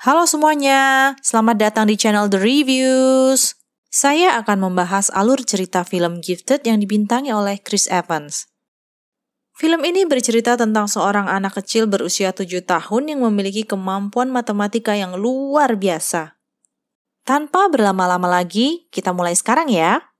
Halo semuanya, selamat datang di channel The Reviews. Saya akan membahas alur cerita film Gifted yang dibintangi oleh Chris Evans. Film ini bercerita tentang seorang anak kecil berusia 7 tahun yang memiliki kemampuan matematika yang luar biasa. Tanpa berlama-lama lagi, kita mulai sekarang ya.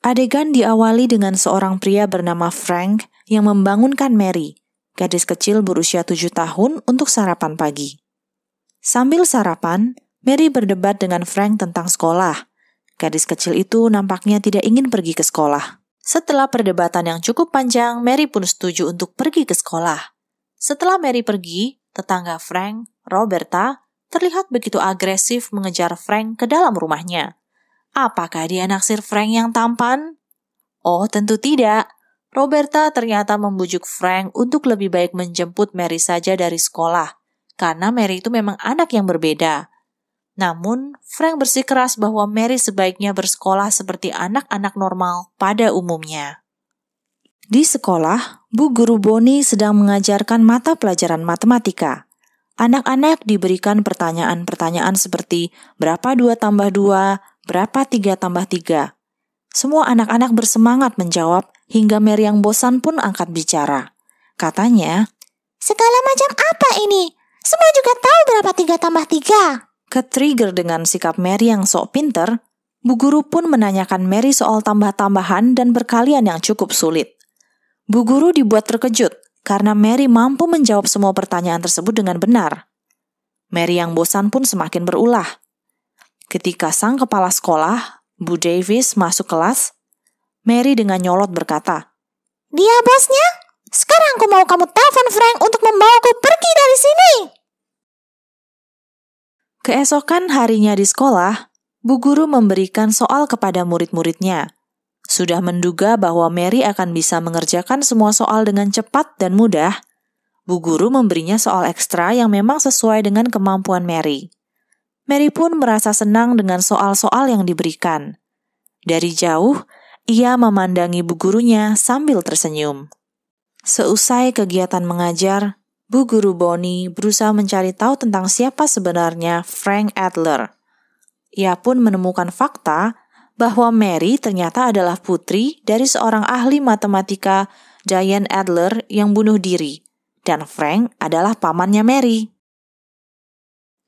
Adegan diawali dengan seorang pria bernama Frank yang membangunkan Mary, gadis kecil berusia 7 tahun untuk sarapan pagi. Sambil sarapan, Mary berdebat dengan Frank tentang sekolah. Gadis kecil itu nampaknya tidak ingin pergi ke sekolah. Setelah perdebatan yang cukup panjang, Mary pun setuju untuk pergi ke sekolah. Setelah Mary pergi, tetangga Frank, Roberta, terlihat begitu agresif mengejar Frank ke dalam rumahnya. Apakah dia naksir Frank yang tampan? Oh, tentu tidak. Roberta ternyata membujuk Frank untuk lebih baik menjemput Mary saja dari sekolah, karena Mary itu memang anak yang berbeda. Namun, Frank bersikeras bahwa Mary sebaiknya bersekolah seperti anak-anak normal pada umumnya. Di sekolah, Bu Guru Bonnie sedang mengajarkan mata pelajaran matematika. Anak-anak diberikan pertanyaan-pertanyaan seperti berapa 2 tambah 2, berapa 3 tambah 3. Semua anak-anak bersemangat menjawab hingga Mary yang bosan pun angkat bicara. Katanya, "Segala macam apa ini? Semua juga tahu berapa 3 tambah 3. Ke-trigger dengan sikap Mary yang sok pinter, Bu Guru pun menanyakan Mary soal tambah-tambahan dan perkalian yang cukup sulit. Bu Guru dibuat terkejut karena Mary mampu menjawab semua pertanyaan tersebut dengan benar. Mary yang bosan pun semakin berulah. Ketika sang kepala sekolah, Bu Davis, masuk kelas, Mary dengan nyolot berkata, "Dia bosnya? Sekarang aku mau kamu telepon Frank untuk membawaku pergi dari sini." Keesokan harinya di sekolah, Bu Guru memberikan soal kepada murid-muridnya. Sudah menduga bahwa Mary akan bisa mengerjakan semua soal dengan cepat dan mudah, Bu Guru memberinya soal ekstra yang memang sesuai dengan kemampuan Mary. Mary pun merasa senang dengan soal-soal yang diberikan. Dari jauh, ia memandangi Bu Gurunya sambil tersenyum. Seusai kegiatan mengajar, Bu Guru Bonnie berusaha mencari tahu tentang siapa sebenarnya Frank Adler. Ia pun menemukan fakta bahwa Mary ternyata adalah putri dari seorang ahli matematika, Diane Adler, yang bunuh diri, dan Frank adalah pamannya Mary.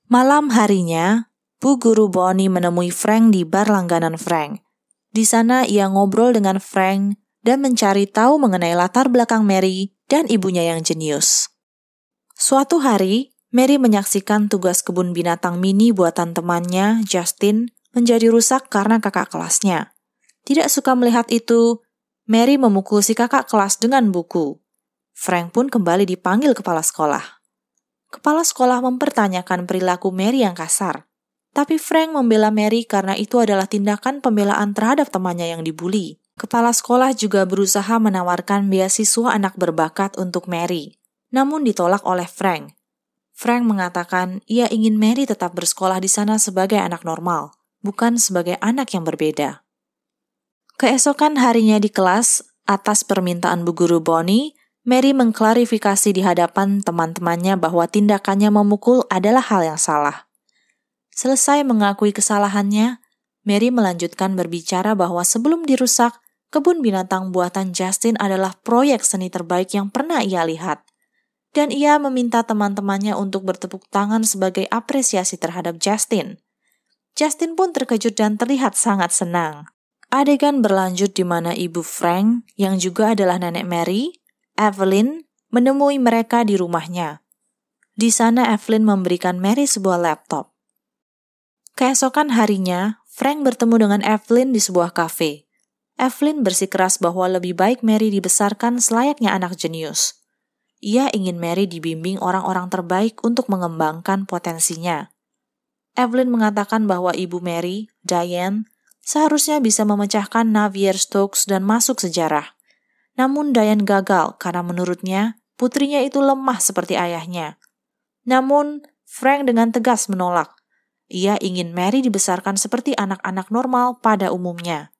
Malam harinya, Bu Guru Bonnie menemui Frank di bar langganan Frank. Di sana ia ngobrol dengan Frank dan mencari tahu mengenai latar belakang Mary dan ibunya yang jenius. Suatu hari, Mary menyaksikan tugas kebun binatang mini buatan temannya, Justin, menjadi rusak karena kakak kelasnya. Tidak suka melihat itu, Mary memukul si kakak kelas dengan buku. Frank pun kembali dipanggil kepala sekolah. Kepala sekolah mempertanyakan perilaku Mary yang kasar. Tapi Frank membela Mary karena itu adalah tindakan pembelaan terhadap temannya yang dibuli. Kepala sekolah juga berusaha menawarkan beasiswa anak berbakat untuk Mary, namun ditolak oleh Frank. Frank mengatakan ia ingin Mary tetap bersekolah di sana sebagai anak normal, bukan sebagai anak yang berbeda. Keesokan harinya di kelas, atas permintaan Bu Guru Bonnie, Mary mengklarifikasi di hadapan teman-temannya bahwa tindakannya memukul adalah hal yang salah. Selesai mengakui kesalahannya, Mary melanjutkan berbicara bahwa sebelum dirusak, kebun binatang buatan Justin adalah proyek seni terbaik yang pernah ia lihat. Dan ia meminta teman-temannya untuk bertepuk tangan sebagai apresiasi terhadap Justin. Justin pun terkejut dan terlihat sangat senang. Adegan berlanjut di mana ibu Frank, yang juga adalah nenek Mary, Evelyn, menemui mereka di rumahnya. Di sana Evelyn memberikan Mary sebuah laptop. Keesokan harinya, Frank bertemu dengan Evelyn di sebuah kafe. Evelyn bersikeras bahwa lebih baik Mary dibesarkan selayaknya anak jenius. Ia ingin Mary dibimbing orang-orang terbaik untuk mengembangkan potensinya. Evelyn mengatakan bahwa ibu Mary, Diane, seharusnya bisa memecahkan Navier-Stokes dan masuk sejarah. Namun Diane gagal karena menurutnya putrinya itu lemah seperti ayahnya. Namun Frank dengan tegas menolak. Ia ingin Mary dibesarkan seperti anak-anak normal pada umumnya.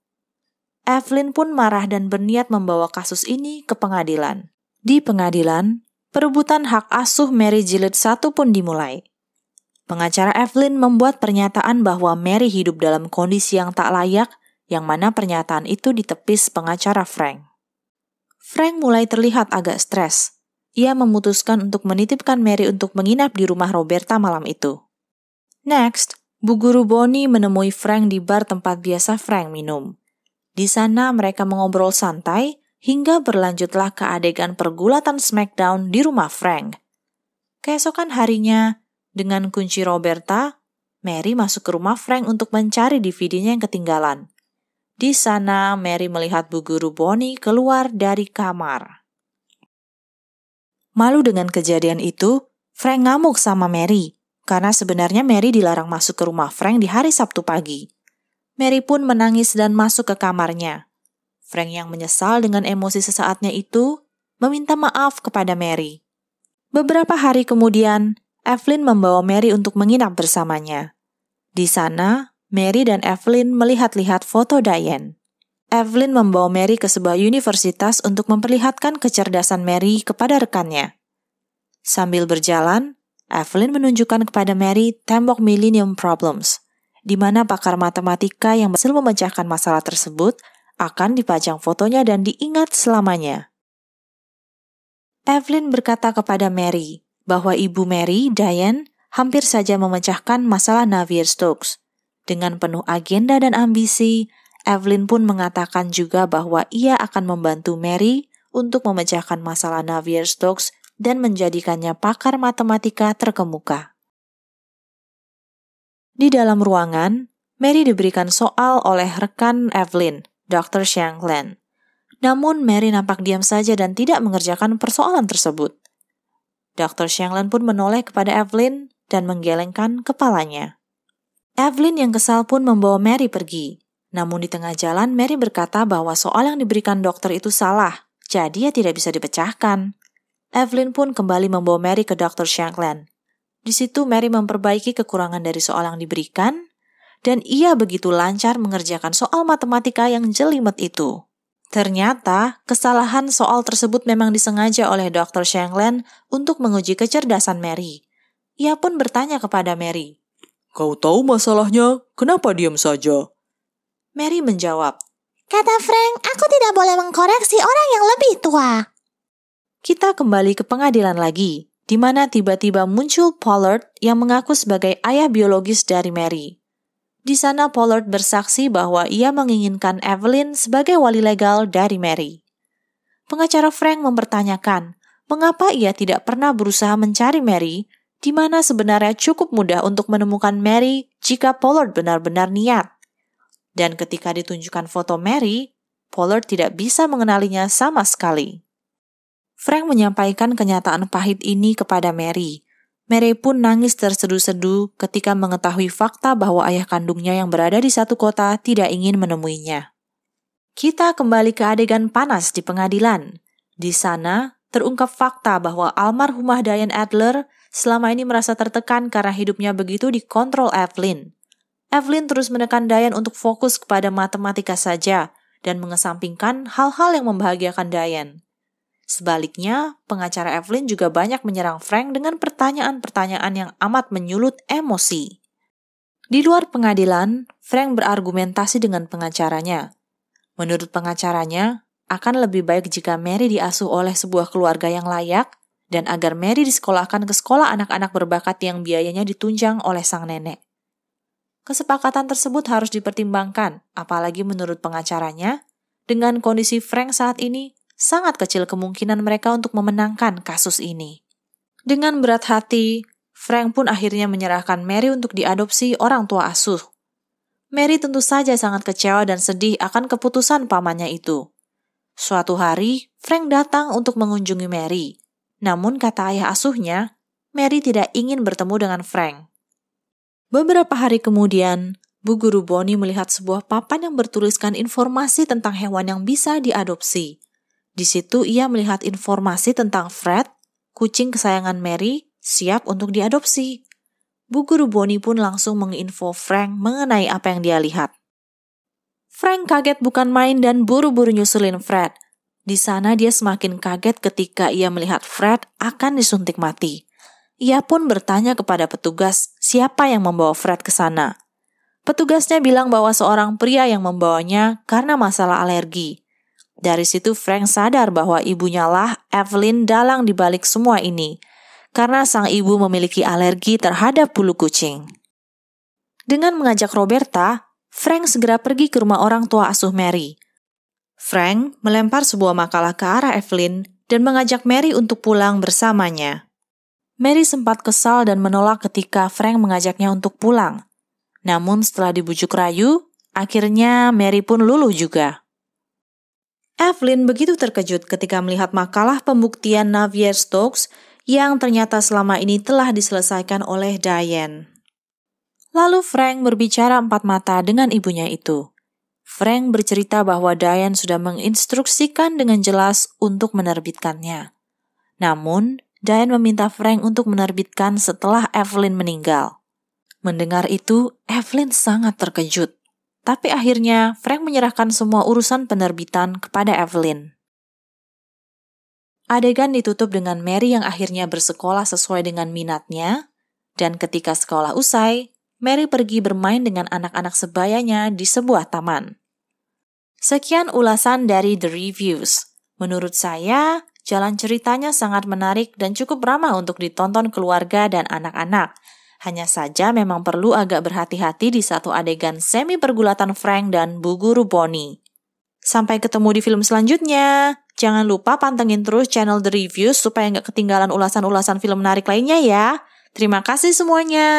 Evelyn pun marah dan berniat membawa kasus ini ke pengadilan. Di pengadilan, perebutan hak asuh Mary Jilid 1 pun dimulai. Pengacara Evelyn membuat pernyataan bahwa Mary hidup dalam kondisi yang tak layak, yang mana pernyataan itu ditepis pengacara Frank. Frank mulai terlihat agak stres. Ia memutuskan untuk menitipkan Mary untuk menginap di rumah Roberta malam itu. Next, Bu Guru Bonnie menemui Frank di bar tempat biasa Frank minum. Di sana mereka mengobrol santai hingga berlanjutlah ke adegan pergulatan Smackdown di rumah Frank. Keesokan harinya, dengan kunci Roberta, Mary masuk ke rumah Frank untuk mencari DVD-nya yang ketinggalan. Di sana, Mary melihat Bu Guru Bonnie keluar dari kamar. Malu dengan kejadian itu, Frank ngamuk sama Mary, karena sebenarnya Mary dilarang masuk ke rumah Frank di hari Sabtu pagi. Mary pun menangis dan masuk ke kamarnya. Frank yang menyesal dengan emosi sesaatnya itu, meminta maaf kepada Mary. Beberapa hari kemudian, Evelyn membawa Mary untuk menginap bersamanya. Di sana, Mary dan Evelyn melihat-lihat foto Diane. Evelyn membawa Mary ke sebuah universitas untuk memperlihatkan kecerdasan Mary kepada rekannya. Sambil berjalan, Evelyn menunjukkan kepada Mary tembok Millennium Problems, di mana pakar matematika yang berhasil memecahkan masalah tersebut akan dipajang fotonya dan diingat selamanya. Evelyn berkata kepada Mary bahwa ibu Mary, Diane, hampir saja memecahkan masalah Navier-Stokes. Dengan penuh agenda dan ambisi, Evelyn pun mengatakan juga bahwa ia akan membantu Mary untuk memecahkan masalah Navier-Stokes dan menjadikannya pakar matematika terkemuka. Di dalam ruangan, Mary diberikan soal oleh rekan Evelyn, Dr. Shankland. Namun Mary nampak diam saja dan tidak mengerjakan persoalan tersebut. Dr. Shankland pun menoleh kepada Evelyn dan menggelengkan kepalanya. Evelyn yang kesal pun membawa Mary pergi. Namun di tengah jalan, Mary berkata bahwa soal yang diberikan dokter itu salah, jadi ia tidak bisa dipecahkan. Evelyn pun kembali membawa Mary ke Dr. Shankland. Di situ Mary memperbaiki kekurangan dari soal yang diberikan, dan ia begitu lancar mengerjakan soal matematika yang jelimet itu. Ternyata, kesalahan soal tersebut memang disengaja oleh Dr. Shankland untuk menguji kecerdasan Mary. Ia pun bertanya kepada Mary, "Kau tahu masalahnya? Kenapa diam saja?" Mary menjawab, "Kata Frank, aku tidak boleh mengkoreksi orang yang lebih tua." Kita kembali ke pengadilan lagi, di mana tiba-tiba muncul Pollard yang mengaku sebagai ayah biologis dari Mary. Di sana Pollard bersaksi bahwa ia menginginkan Evelyn sebagai wali legal dari Mary. Pengacara Frank mempertanyakan mengapa ia tidak pernah berusaha mencari Mary, di mana sebenarnya cukup mudah untuk menemukan Mary jika Pollard benar-benar niat. Dan ketika ditunjukkan foto Mary, Pollard tidak bisa mengenalinya sama sekali. Frank menyampaikan kenyataan pahit ini kepada Mary. Mary pun nangis terseduh-seduh ketika mengetahui fakta bahwa ayah kandungnya yang berada di satu kota tidak ingin menemuinya. Kita kembali ke adegan panas di pengadilan. Di sana, terungkap fakta bahwa almarhumah Diane Adler selama ini merasa tertekan karena hidupnya begitu dikontrol Evelyn. Evelyn terus menekan Diane untuk fokus kepada matematika saja dan mengesampingkan hal-hal yang membahagiakan Diane. Sebaliknya, pengacara Evelyn juga banyak menyerang Frank dengan pertanyaan-pertanyaan yang amat menyulut emosi. Di luar pengadilan, Frank berargumentasi dengan pengacaranya. Menurut pengacaranya, akan lebih baik jika Mary diasuh oleh sebuah keluarga yang layak dan agar Mary disekolahkan ke sekolah anak-anak berbakat yang biayanya ditunjang oleh sang nenek. Kesepakatan tersebut harus dipertimbangkan, apalagi menurut pengacaranya, dengan kondisi Frank saat ini, sangat kecil kemungkinan mereka untuk memenangkan kasus ini. Dengan berat hati, Frank pun akhirnya menyerahkan Mary untuk diadopsi orang tua asuh. Mary tentu saja sangat kecewa dan sedih akan keputusan pamannya itu. Suatu hari, Frank datang untuk mengunjungi Mary. Namun kata ayah asuhnya, Mary tidak ingin bertemu dengan Frank. Beberapa hari kemudian, Bu Guru Bonnie melihat sebuah papan yang bertuliskan informasi tentang hewan yang bisa diadopsi. Di situ ia melihat informasi tentang Fred, kucing kesayangan Mary, siap untuk diadopsi. Bu Guru Bonnie pun langsung menginfo Frank mengenai apa yang dia lihat. Frank kaget bukan main dan buru-buru nyusulin Fred. Di sana dia semakin kaget ketika ia melihat Fred akan disuntik mati. Ia pun bertanya kepada petugas siapa yang membawa Fred ke sana. Petugasnya bilang bahwa seorang pria yang membawanya karena masalah alergi. Dari situ Frank sadar bahwa ibunya lah Evelyn dalang dibalik semua ini, karena sang ibu memiliki alergi terhadap bulu kucing. Dengan mengajak Roberta, Frank segera pergi ke rumah orang tua asuh Mary. Frank melempar sebuah makalah ke arah Evelyn dan mengajak Mary untuk pulang bersamanya. Mary sempat kesal dan menolak ketika Frank mengajaknya untuk pulang. Namun setelah dibujuk rayu, akhirnya Mary pun luluh juga. Evelyn begitu terkejut ketika melihat makalah pembuktian Navier-Stokes yang ternyata selama ini telah diselesaikan oleh Diane. Lalu Frank berbicara empat mata dengan ibunya itu. Frank bercerita bahwa Diane sudah menginstruksikan dengan jelas untuk menerbitkannya. Namun, Diane meminta Frank untuk menerbitkan setelah Evelyn meninggal. Mendengar itu, Evelyn sangat terkejut. Tapi akhirnya, Frank menyerahkan semua urusan penerbitan kepada Evelyn. Adegan ditutup dengan Mary yang akhirnya bersekolah sesuai dengan minatnya, dan ketika sekolah usai, Mary pergi bermain dengan anak-anak sebayanya di sebuah taman. Sekian ulasan dari The Reviews. Menurut saya, jalan ceritanya sangat menarik dan cukup ramah untuk ditonton keluarga dan anak-anak. Hanya saja memang perlu agak berhati-hati di satu adegan semi pergulatan Frank dan Bu Guru Bonnie. Sampai ketemu di film selanjutnya. Jangan lupa pantengin terus channel The Reviews supaya nggak ketinggalan ulasan-ulasan film menarik lainnya ya. Terima kasih semuanya.